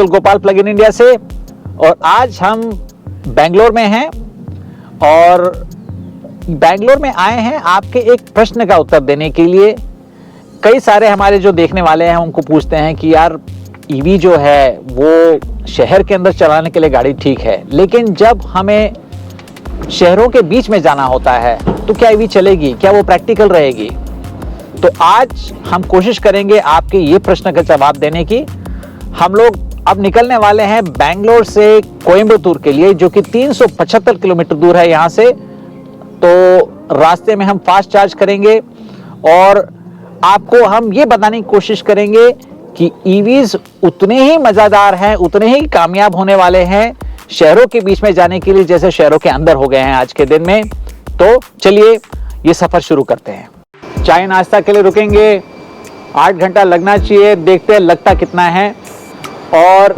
Atul Gopal plug in India से, और आज हम बेंगलोर में हैं और बेंगलोर में आए हैं आपके एक प्रश्न का उत्तर देने के लिए। कई सारे हमारे जो देखने वाले हैं उनको पूछते हैं कि यार ईवी जो है वो शहर के अंदर चलाने के लिए गाड़ी ठीक है, लेकिन जब हमें शहरों के बीच में जाना होता है तो क्या ईवी चलेगी, क्या वो प्रैक्टिकल रहेगी? तो आज हम कोशिश करेंगे आपके ये प्रश्न का जवाब देने की। हम लोग अब निकलने वाले हैं बेंगलोर से कोयम्बतूर के लिए, जो कि 375 किलोमीटर दूर है यहाँ से। तो रास्ते में हम फास्ट चार्ज करेंगे और आपको हम ये बताने की कोशिश करेंगे कि ईवीज उतने ही मजेदार हैं, उतने ही कामयाब होने वाले हैं शहरों के बीच में जाने के लिए जैसे शहरों के अंदर हो गए हैं आज के दिन में। तो चलिए ये सफर शुरू करते हैं। चाय नाश्ता के लिए रुकेंगे, 8 घंटा लगना चाहिए, देखते हैं लगता कितना है। और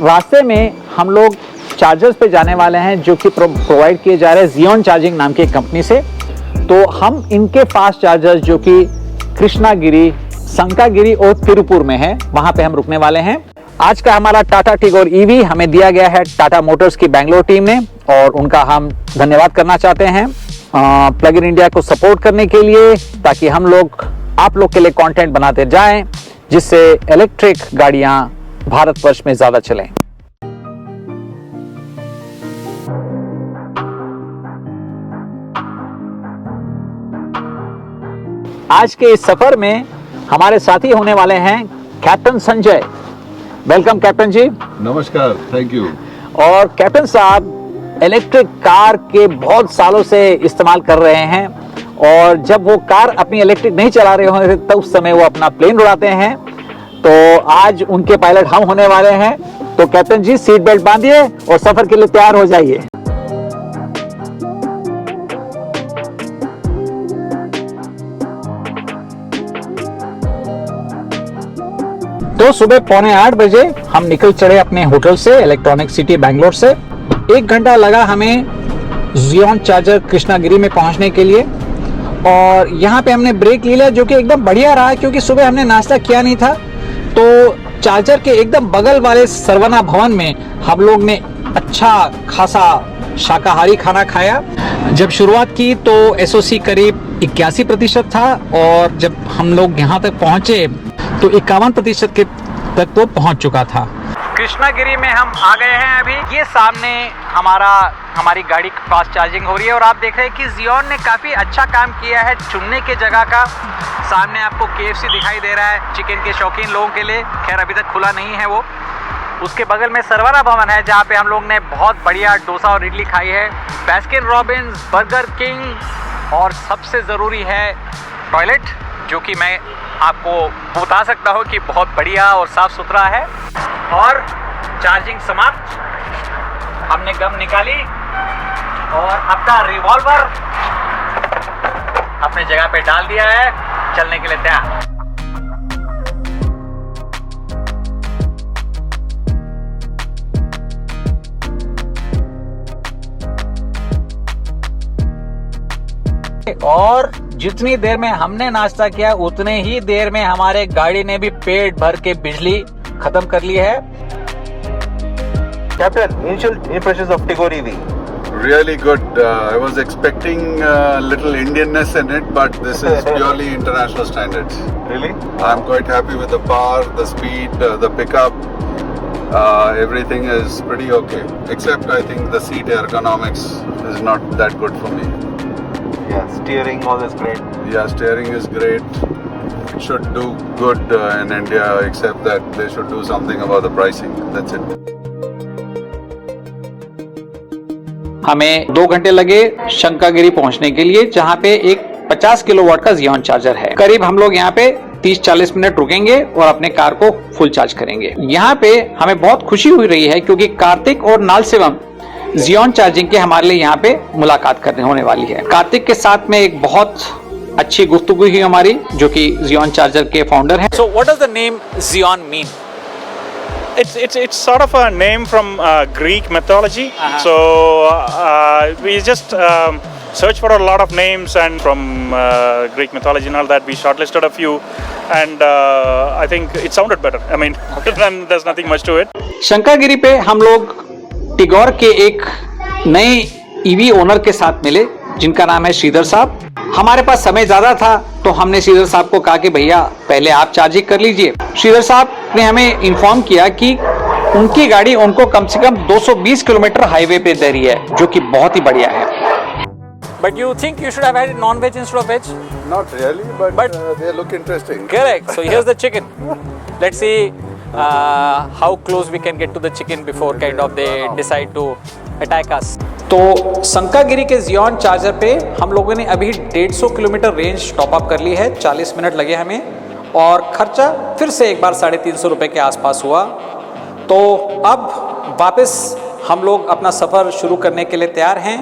रास्ते में हम लोग चार्जर्स पे जाने वाले हैं जो कि प्रोवाइड किए जा रहे हैं जियोन चार्जिंग नाम की एक कंपनी से। तो हम इनके फास्ट चार्जर्स जो कि कृष्णागिरी, संकागिरी और तिरुपुर में है, वहां पे हम रुकने वाले हैं। आज का हमारा टाटा टिगोर ईवी हमें दिया गया है टाटा मोटर्स की बेंगलोर टीम ने, और उनका हम धन्यवाद करना चाहते हैं प्लग इन इंडिया को सपोर्ट करने के लिए, ताकि हम लोग आप लोग के लिए कंटेंट बनाते जाएं जिससे इलेक्ट्रिक गाड़ियां भारतवर्ष में ज्यादा चलें। आज के इस सफर में हमारे साथी होने वाले हैं कैप्टन संजय। वेलकम कैप्टन जी। नमस्कार, थैंक यू। और कैप्टन साहब इलेक्ट्रिक कार के बहुत सालों से इस्तेमाल कर रहे हैं, और जब वो कार अपनी इलेक्ट्रिक नहीं चला रहे होंगे तो उस समय वो अपना प्लेन उड़ाते हैं। तो आज उनके पायलट हम होने वाले हैं। तो कैप्टन जी सीट बेल्ट बांधिए और सफर के लिए तैयार हो जाइए। तो सुबह 7:45 बजे हम निकल चढ़े अपने होटल से, इलेक्ट्रॉनिक सिटी बेंगलोर से। 1 घंटा लगा हमें जियोन चार्जर कृष्णागिरी में पहुंचने के लिए, और यहाँ पे हमने ब्रेक ले लिया जो कि एकदम बढ़िया रहा, क्योंकि सुबह हमने नाश्ता किया नहीं था। तो चार्जर के एकदम बगल वाले सरवना भवन में हम लोग ने अच्छा खासा शाकाहारी खाना खाया। जब शुरुआत की तो एसओसी करीब 81% था, और जब हम लोग यहाँ तक पहुँचे तो 51% तक तो पहुँच चुका था। कृष्णागिरी में हम आ गए हैं अभी। ये सामने हमारी गाड़ी फास्ट चार्जिंग हो रही है, और आप देख रहे हैं कि जियोन ने काफ़ी अच्छा काम किया है चुनने के जगह का। सामने आपको KFC दिखाई दे रहा है चिकन के शौकीन लोगों के लिए, खैर अभी तक खुला नहीं है वो। उसके बगल में सरवना भवन है जहाँ पे हम लोग ने बहुत बढ़िया डोसा और इडली खाई है। बास्किन रॉबिन्स, बर्गर किंग, और सबसे ज़रूरी है टॉयलेट, जो कि मैं आपको बता सकता हूँ कि बहुत बढ़िया और साफ़ सुथरा है। और चार्जिंग समाप्त, हमने गम निकाली और अपना रिवॉल्वर अपने जगह पे डाल दिया है, चलने के लिए तैयार। और जितनी देर में हमने नाश्ता किया उतने ही देर में हमारे गाड़ी ने भी पेट भर के बिजली खत्म कर ली है। Captain, initial impressions of Tigor EV? Really good. I was expecting little Indianness in it, but this is purely international standards. Really? I'm quite happy with the power, the speed, the pickup. Everything is pretty okay. Except I think the seat ergonomics is not that good for me. Yeah, steering all is great. Yeah, steering is great. Should do good in India, except that they should do something about the pricing. That's it. हमें 2 घंटे लगे शंकागिरी पहुंचने के लिए, जहां पे एक 50 kilowatt का जियोन चार्जर है। करीब हम लोग यहाँ पे 30-40 मिनट रुकेंगे और अपने कार को फुल चार्ज करेंगे। यहाँ पे हमें बहुत खुशी हुई रही है क्योंकि कार्तिक और नालसेवम जियोन चार्जिंग के हमारे लिए यहाँ पे मुलाकात करने होने वाली है। कार्तिक के साथ में एक बहुत अच्छी गुफ्तगू हुई हमारी, जो कि जियोन चार्जर के फाउंडर हैं। So what does the name Zion mean? It's sort of a name from Greek mythology. So we just searched for a lot of names and from Greek mythology and all that. We shortlisted a few, and I think it sounded better. I mean, and there's nothing much to it. शंकागिरी पे हम लोग टिगोर के एक नए EV owner के साथ मिले जिनका नाम है श्रीधर साहब। हमारे पास समय ज्यादा था तो हमने श्रीधर साहब को कहा कि भैया पहले आप चार्जिंग कर लीजिए। श्रीधर साहब ने हमें इन्फॉर्म किया कि उनकी गाड़ी उनको कम से कम 220 किलोमीटर हाईवे पे दे रही है, जो कि बहुत ही बढ़िया है। But you think you should have had non-veg instead of veg? Not really, but they look interesting. Correct. So here's the chicken. Let's see how close we can get to the chicken before kind of they decide to attack us. तो संकागिरी के Xeon charger पे हम लोगों ने अभी 150 kilometre range top up कर ली है। 40 minute लगे हमें और खर्चा फिर से एक बार 350 रुपये के आसपास हुआ। तो अब वापस हम लोग अपना सफ़र शुरू करने के लिए तैयार हैं।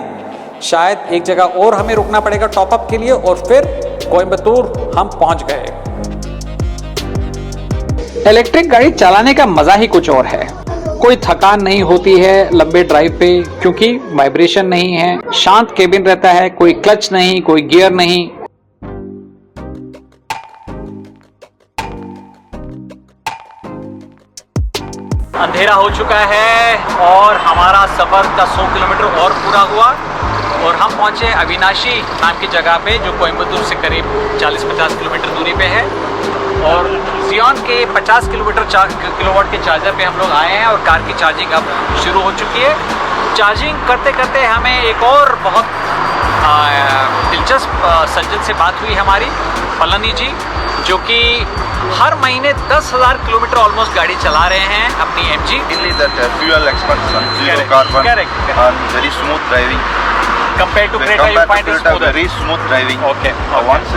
शायद एक जगह और हमें रुकना पड़ेगा टॉप अप के लिए और फिर कोयम्बतूर हम पहुंच गए। इलेक्ट्रिक गाड़ी चलाने का मजा ही कुछ और है। कोई थकान नहीं होती है लंबे ड्राइव पे क्योंकि वाइब्रेशन नहीं है, शांत केबिन रहता है, कोई क्लच नहीं, कोई गियर नहीं। अंधेरा हो चुका है और हमारा सफ़र का 100 किलोमीटर और पूरा हुआ और हम पहुंचे अविनाशी नाम की जगह पे जो कोयम्बतूर से करीब 40-50 किलोमीटर दूरी पे है। और जियोन के 50 किलोवाट के चार्जर पे हम लोग आए हैं और कार की चार्जिंग अब शुरू हो चुकी है। चार्जिंग करते करते हमें एक और बहुत दिलचस्प सज्जन से बात हुई हमारी, पलनी जी, जो कि हर महीने 10,000 किलोमीटर ऑलमोस्ट गाड़ी चला रहे हैं अपनी MG। That fuel expansion, zero carbon, and very smooth driving. Compared to Creta, you find it smoother. Very smooth driving. Okay. Once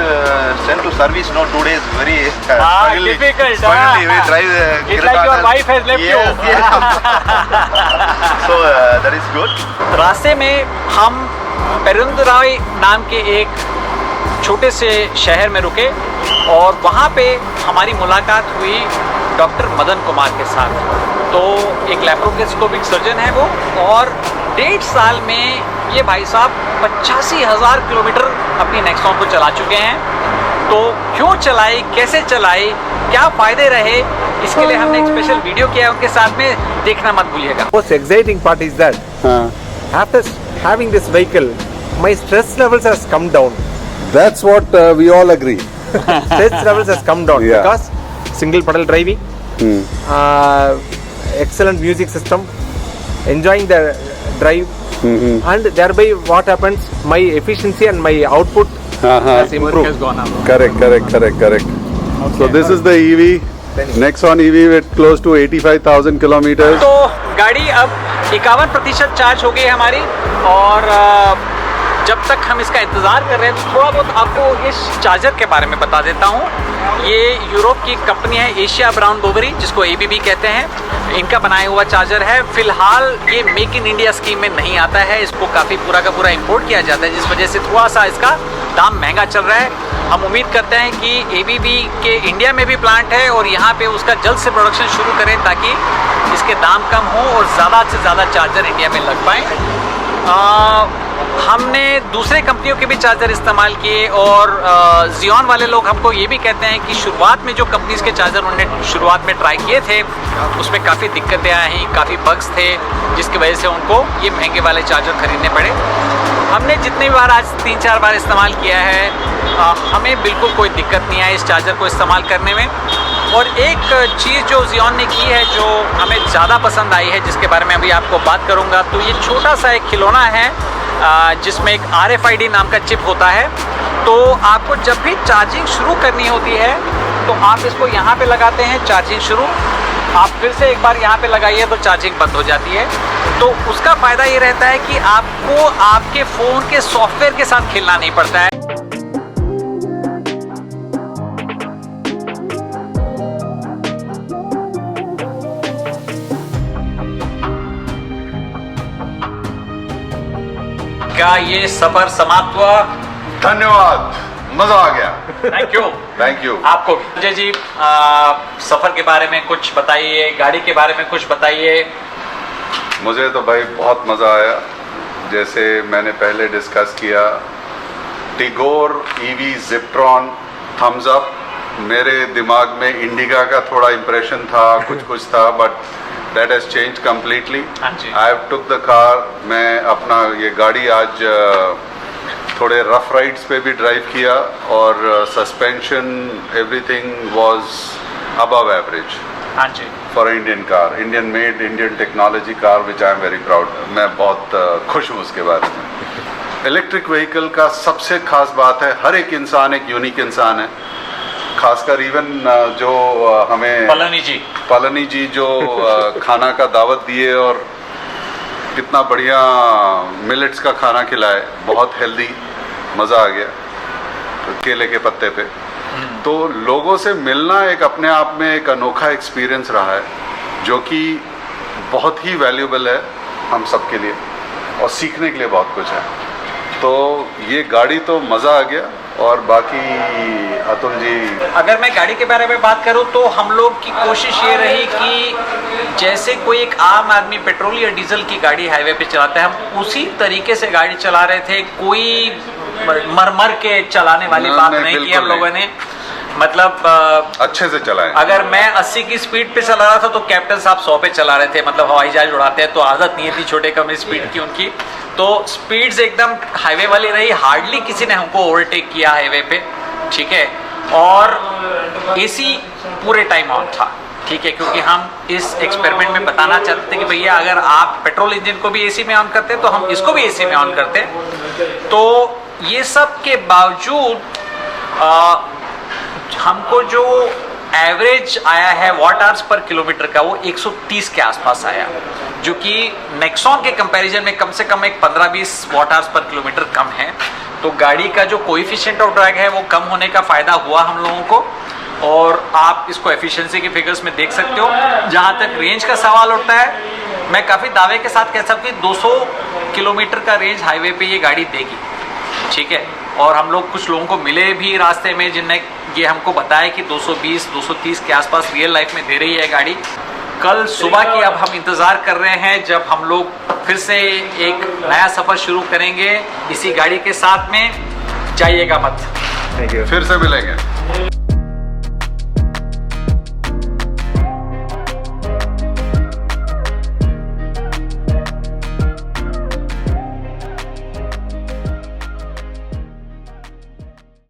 sent to service, no 2 days, very struggling. Difficult. Struggling, we drive It's Creta like your and- wife has left you. Yes. So that is good. रास्ते में हम पेरुंदराई नाम के एक छोटे से शहर में रुके और वहाँ पे हमारी मुलाकात हुई डॉक्टर मदन कुमार के साथ। तो एक लैप्रोस्कोपिक सर्जन है वो और 1.5 साल में ये भाई साहब 85,000 किलोमीटर अपनी नेक्सॉन को चला चुके हैं। तो क्यों चलाई, कैसे चलाई, क्या फ़ायदे रहे, इसके लिए हमने एक स्पेशल वीडियो किया है उनके साथ में, देखना मत भूलिएगा। Most exciting part is that after having this vehicle, my stress levels has come down. That's what we all agree. Stress levels has come down Yeah. because single pedal driving, excellent music system, enjoying the drive, and thereby what happens, my efficiency and my output has improved. Correct. So this is the EV, Nexon EV with close to 85,000 kilometers. तो गाड़ी अब 51% charge हो गई है हमारी और जब तक हम इसका इंतज़ार कर रहे हैं तो थोड़ा बहुत आपको इस चार्जर के बारे में बता देता हूँ। ये यूरोप की कंपनी है एशिया ब्राउन बोवरी, जिसको ABB कहते हैं, इनका बनाया हुआ चार्जर है। फिलहाल ये मेक इन इंडिया स्कीम में नहीं आता है, इसको काफ़ी पूरा का पूरा इंपोर्ट किया जाता है, जिस वजह से थोड़ा सा इसका दाम महंगा चल रहा है। हम उम्मीद करते हैं कि ABB के इंडिया में भी प्लांट है और यहाँ पे उसका जल्द से प्रोडक्शन शुरू करें ताकि इसके दाम कम हो और ज़्यादा से ज़्यादा चार्जर इंडिया में लग पाएँ। हमने दूसरे कंपनियों के भी चार्जर इस्तेमाल किए और जियोन वाले लोग हमको ये भी कहते हैं कि शुरुआत में जो कंपनीज के चार्जर उन्होंने शुरुआत में ट्राई किए थे उसमें काफ़ी दिक्कतें आई, काफ़ी बग्स थे, जिसकी वजह से उनको ये महंगे वाले चार्जर खरीदने पड़े। हमने जितनी बार आज 3-4 बार इस्तेमाल किया है हमें बिल्कुल कोई दिक्कत नहीं आई इस चार्जर को इस्तेमाल करने में। और एक चीज़ जो जियोन ने की है जो हमें ज़्यादा पसंद आई है, जिसके बारे में अभी आपको बात करूँगा, तो ये छोटा सा एक खिलौना है जिसमें एक RFID नाम का चिप होता है। तो आपको जब भी चार्जिंग शुरू करनी होती है तो आप इसको यहाँ पे लगाते हैं, चार्जिंग शुरू, आप फिर से एक बार यहाँ पे लगाइए तो चार्जिंग बंद हो जाती है। तो उसका फ़ायदा ये रहता है कि आपको आपके फ़ोन के सॉफ्टवेयर के साथ खेलना नहीं पड़ता है। क्या ये सफर समाप्त हुआ? धन्यवाद, मजा आ गया। Thank you. आपको भी। अजय जी, सफर के बारे में कुछ बताइए, गाड़ी के बारे में कुछ बताइए। मुझे तो भाई बहुत मजा आया। जैसे मैंने पहले डिस्कस किया, Tigor EV Ziptron thumbs up. मेरे दिमाग में इंडिका का थोड़ा इम्प्रेशन था, कुछ था, but that has change completely. हाँ जी। I have took the car. मैं अपना ये गाड़ी आज थोड़े रफ राइड्स पे भी ड्राइव किया और suspension everything was above average हाँ जी। For Indian car, Indian made, Indian technology car, which I am very proud. मैं बहुत खुश हूँ उसके बारे में। इलेक्ट्रिक व्हीकल का सबसे खास बात है, हर एक इंसान एक यूनिक इंसान है। खासकर इवन जो हमें पलनी जी जो खाना का दावत दिए और कितना बढ़िया मिलेट्स का खाना खिलाए, बहुत हेल्दी, मज़ा आ गया केले के पत्ते पे। तो लोगों से मिलना एक अपने आप में एक अनोखा एक्सपीरियंस रहा है, जो कि बहुत ही वैल्यूबल है हम सब के लिए और सीखने के लिए बहुत कुछ है। तो ये गाड़ी तो मज़ा आ गया। और बाकी अतुल जी, अगर मैं गाड़ी के बारे में बात करूं तो हम लोग की कोशिश ये रही कि जैसे कोई एक आम आदमी पेट्रोल या डीजल की गाड़ी हाईवे पे चलाता है, हम उसी तरीके से गाड़ी चला रहे थे। कोई मर के चलाने वाली बात नहीं की हम लोगों ने। मतलब अच्छे से चलाएं। अगर मैं 80 की स्पीड पे चला रहा था तो कैप्टन साहब 100 पे चला रहे थे। मतलब हवाई जहाज उड़ाते हैं तो आदत नहीं थी छोटे कम स्पीड की उनकी, तो स्पीड्स एकदम हाईवे वाली रही। हार्डली किसी ने हमको ओवरटेक किया हाईवे पे, ठीक है। और एसी पूरे टाइम ऑन था, ठीक है, क्योंकि हम इस एक्सपेरिमेंट में बताना चाहते थे कि भैया अगर आप पेट्रोल इंजन को भी एसी में ऑन करते हैं तो हम इसको भी एसी में ऑन करते हैं। तो ये सब के बावजूद हमको जो एवरेज आया है वॉट आवर्स पर किलोमीटर का, वो 130 के आसपास आया, जो कि नेक्सॉन के कंपैरिजन में कम से कम एक 15-20 वॉट आवर्स पर किलोमीटर कम है। तो गाड़ी का जो कोएफिशिएंट ऑफ ड्रैग है वो कम होने का फायदा हुआ हम लोगों को। और आप इसको एफिशिएंसी के फिगर्स में देख सकते हो। जहाँ तक रेंज का सवाल उठता है, मैं काफ़ी दावे के साथ कह सकता हूँ 200 किलोमीटर का रेंज हाईवे पे ये गाड़ी देगी, ठीक है। और हम लोग कुछ लोगों को मिले भी रास्ते में जिनने ये हमको बताया कि 220-230 के आसपास रियल लाइफ में दे रही है गाड़ी। कल सुबह की अब हम इंतज़ार कर रहे हैं जब हम लोग फिर से एक नया सफ़र शुरू करेंगे इसी गाड़ी के साथ में। जाइएगा मत। फिर से मिलेंगे।